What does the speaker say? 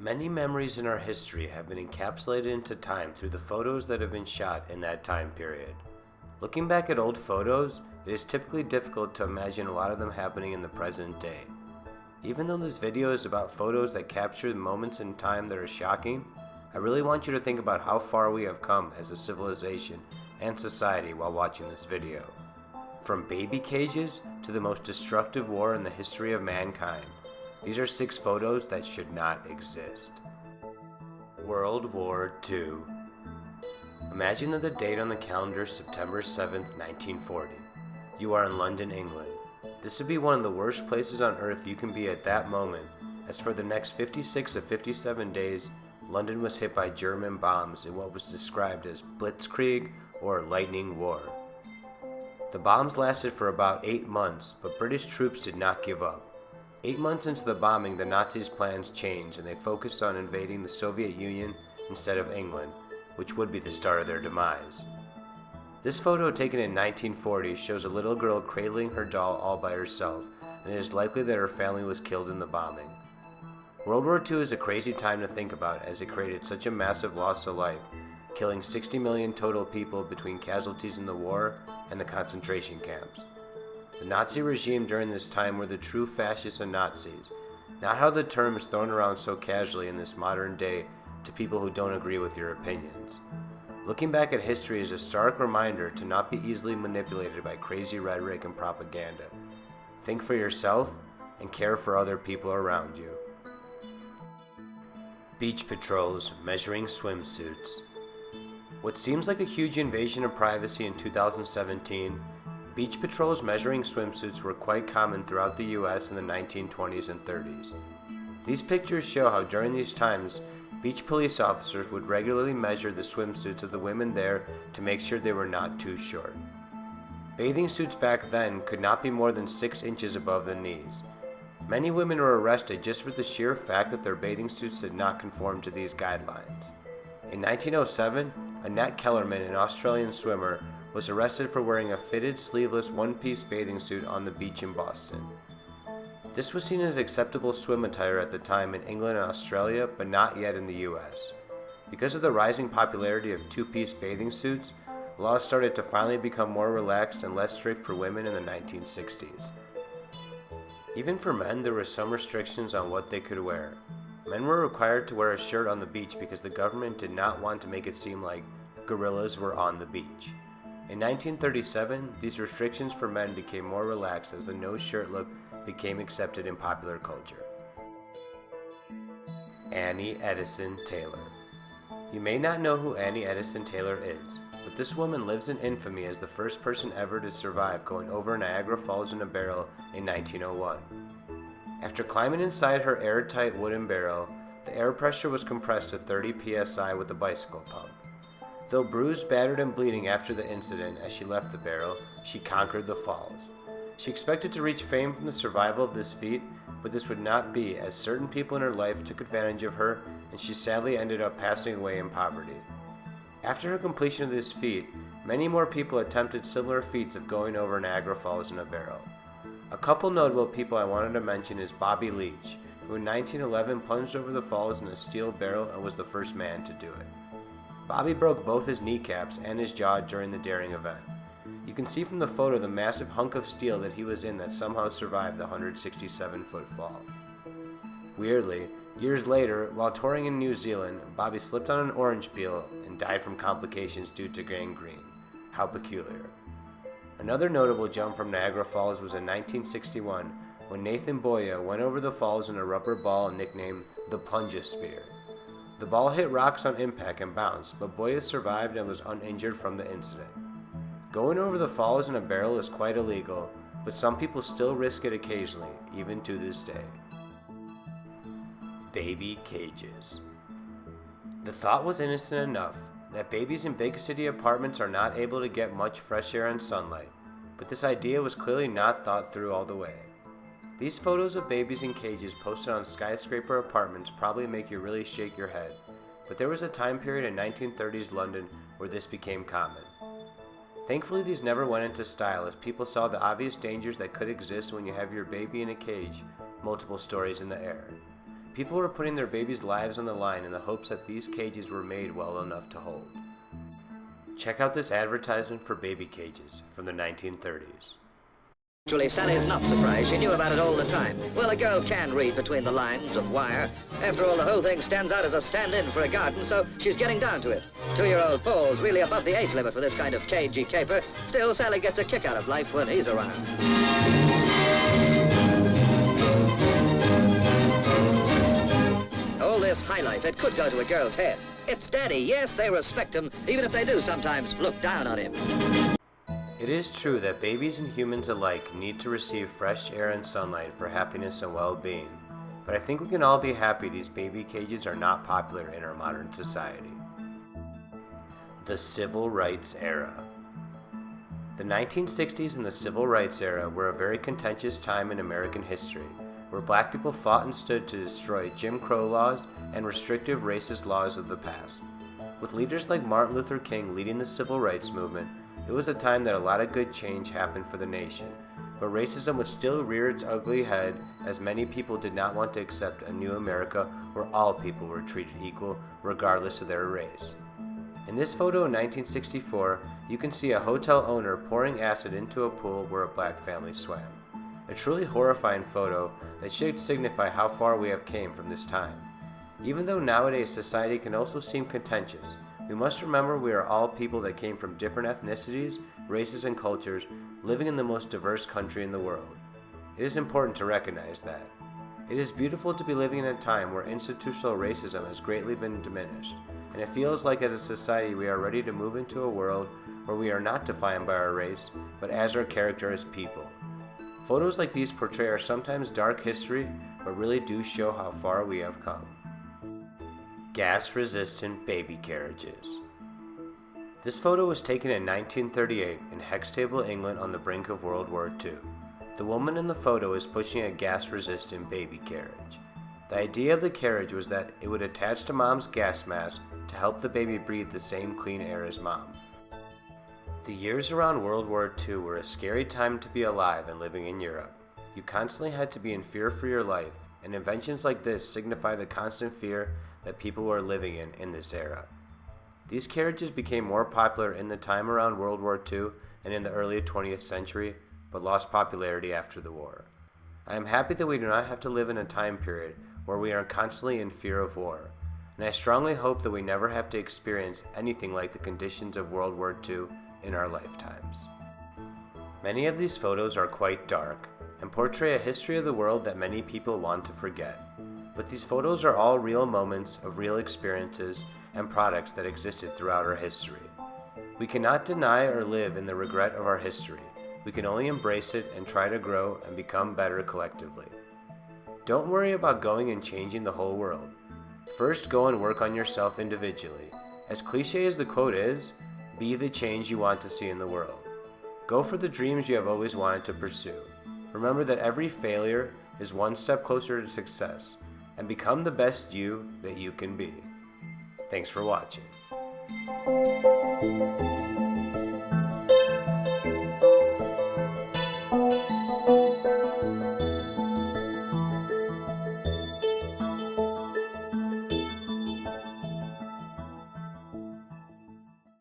Many memories in our history have been encapsulated into time through the photos that have been shot in that time period. Looking back at old photos, it is typically difficult to imagine a lot of them happening in the present day. Even though this video is about photos that capture moments in time that are shocking, I really want you to think about how far we have come as a civilization and society while watching this video. From baby cages to the most destructive war in the history of mankind, these are 6 photos that should not exist. World War II. Imagine that the date on the calendar is September 7th, 1940. You are in London, England. This would be one of the worst places on earth you can be at that moment, as for the next 56 of 57 days, London was hit by German bombs in what was described as Blitzkrieg or Lightning War. The bombs lasted for about 8 months, but British troops did not give up. 8 months into the bombing, the Nazis' plans changed and they focused on invading the Soviet Union instead of England, which would be the start of their demise. This photo, taken in 1940, shows a little girl cradling her doll all by herself, and it is likely that her family was killed in the bombing. World War II is a crazy time to think about as it created such a massive loss of life, killing 60 million total people between casualties in the war and the concentration camps. The Nazi regime during this time were the true fascists and Nazis, not how the term is thrown around so casually in this modern day to people who don't agree with your opinions. Looking back at history is a stark reminder to not be easily manipulated by crazy rhetoric and propaganda. Think for yourself and care for other people around you. Beach patrols measuring swimsuits. What seems like a huge invasion of privacy in 2017, beach patrols measuring swimsuits were quite common throughout the US in the 1920s and 30s. These pictures show how during these times, beach police officers would regularly measure the swimsuits of the women there to make sure they were not too short. Bathing suits back then could not be more than 6 inches above the knees. Many women were arrested just for the sheer fact that their bathing suits did not conform to these guidelines. In 1907, Annette Kellerman, an Australian swimmer, was arrested for wearing a fitted sleeveless one-piece bathing suit on the beach in Boston. This was seen as acceptable swim attire at the time in England and Australia, but not yet in the US. Because of the rising popularity of two-piece bathing suits, laws started to finally become more relaxed and less strict for women in the 1960s. Even for men, there were some restrictions on what they could wear. Men were required to wear a shirt on the beach because the government did not want to make it seem like gorillas were on the beach. In 1937, these restrictions for men became more relaxed as the no-shirt look became accepted in popular culture. Annie Edison Taylor. You may not know who Annie Edison Taylor is, but this woman lives in infamy as the first person ever to survive going over Niagara Falls in a barrel in 1901. After climbing inside her airtight wooden barrel, the air pressure was compressed to 30 psi with a bicycle pump. Though bruised, battered, and bleeding after the incident as she left the barrel, she conquered the falls. She expected to reach fame from the survival of this feat, but this would not be, as certain people in her life took advantage of her and she sadly ended up passing away in poverty. After her completion of this feat, many more people attempted similar feats of going over Niagara Falls in a barrel. A couple notable people I wanted to mention is Bobby Leach, who in 1911 plunged over the falls in a steel barrel and was the first man to do it. Bobby broke both his kneecaps and his jaw during the daring event. You can see from the photo the massive hunk of steel that he was in that somehow survived the 167-foot fall. Weirdly, years later, while touring in New Zealand, Bobby slipped on an orange peel and died from complications due to gangrene. How peculiar. Another notable jump from Niagara Falls was in 1961 when Nathan Boya went over the falls in a rubber ball nicknamed the Plunge-A-Spear. The ball hit rocks on impact and bounced, but Boya survived and was uninjured from the incident. Going over the falls in a barrel is quite illegal, but some people still risk it occasionally, even to this day. Baby cages. The thought was innocent enough that babies in big city apartments are not able to get much fresh air and sunlight, but this idea was clearly not thought through all the way. These photos of babies in cages posted on skyscraper apartments probably make you really shake your head, but there was a time period in 1930s London where this became common. Thankfully, these never went into style as people saw the obvious dangers that could exist when you have your baby in a cage, multiple stories in the air. People were putting their babies' lives on the line in the hopes that these cages were made well enough to hold. Check out this advertisement for baby cages from the 1930s. Actually, Sally's not surprised. She knew about it all the time. Well, a girl can read between the lines of wire. After all, the whole thing stands out as a stand-in for a garden, so she's getting down to it. 2-year-old Paul's really above the age limit for this kind of cagey caper. Still, Sally gets a kick out of life when he's around. All this high life, it could go to a girl's head. It's Daddy. Yes, they respect him, even if they do sometimes look down on him. It is true that babies and humans alike need to receive fresh air and sunlight for happiness and well-being, but I think we can all be happy these baby cages are not popular in our modern society. The Civil Rights Era. The 1960s and the Civil Rights Era were a very contentious time in American history, where black people fought and stood to destroy Jim Crow laws and restrictive racist laws of the past. With leaders like Martin Luther King leading the civil rights movement, it was a time that a lot of good change happened for the nation, but racism would still rear its ugly head as many people did not want to accept a new America where all people were treated equal regardless of their race. In this photo in 1964, you can see a hotel owner pouring acid into a pool where a black family swam. A truly horrifying photo that should signify how far we have came from this time. Even though nowadays society can also seem contentious, we must remember we are all people that came from different ethnicities, races, and cultures, living in the most diverse country in the world. It is important to recognize that. It is beautiful to be living in a time where institutional racism has greatly been diminished, and it feels like as a society we are ready to move into a world where we are not defined by our race, but as our character as people. Photos like these portray our sometimes dark history, but really do show how far we have come. Gas-resistant baby carriages. This photo was taken in 1938 in Hextable, England on the brink of World War II. The woman in the photo is pushing a gas-resistant baby carriage. The idea of the carriage was that it would attach to mom's gas mask to help the baby breathe the same clean air as mom. The years around World War II were a scary time to be alive and living in Europe. You constantly had to be in fear for your life, and inventions like this signify the constant fear that people were living in this era. These carriages became more popular in the time around World War II and in the early 20th century, but lost popularity after the war. I am happy that we do not have to live in a time period where we are constantly in fear of war, and I strongly hope that we never have to experience anything like the conditions of World War II in our lifetimes. Many of these photos are quite dark and portray a history of the world that many people want to forget. But these photos are all real moments of real experiences and products that existed throughout our history. We cannot deny or live in the regret of our history. We can only embrace it and try to grow and become better collectively. Don't worry about going and changing the whole world. First, go and work on yourself individually. As cliche as the quote is, be the change you want to see in the world. Go for the dreams you have always wanted to pursue. Remember that every failure is one step closer to success, and become the best you that you can be. Thanks for watching.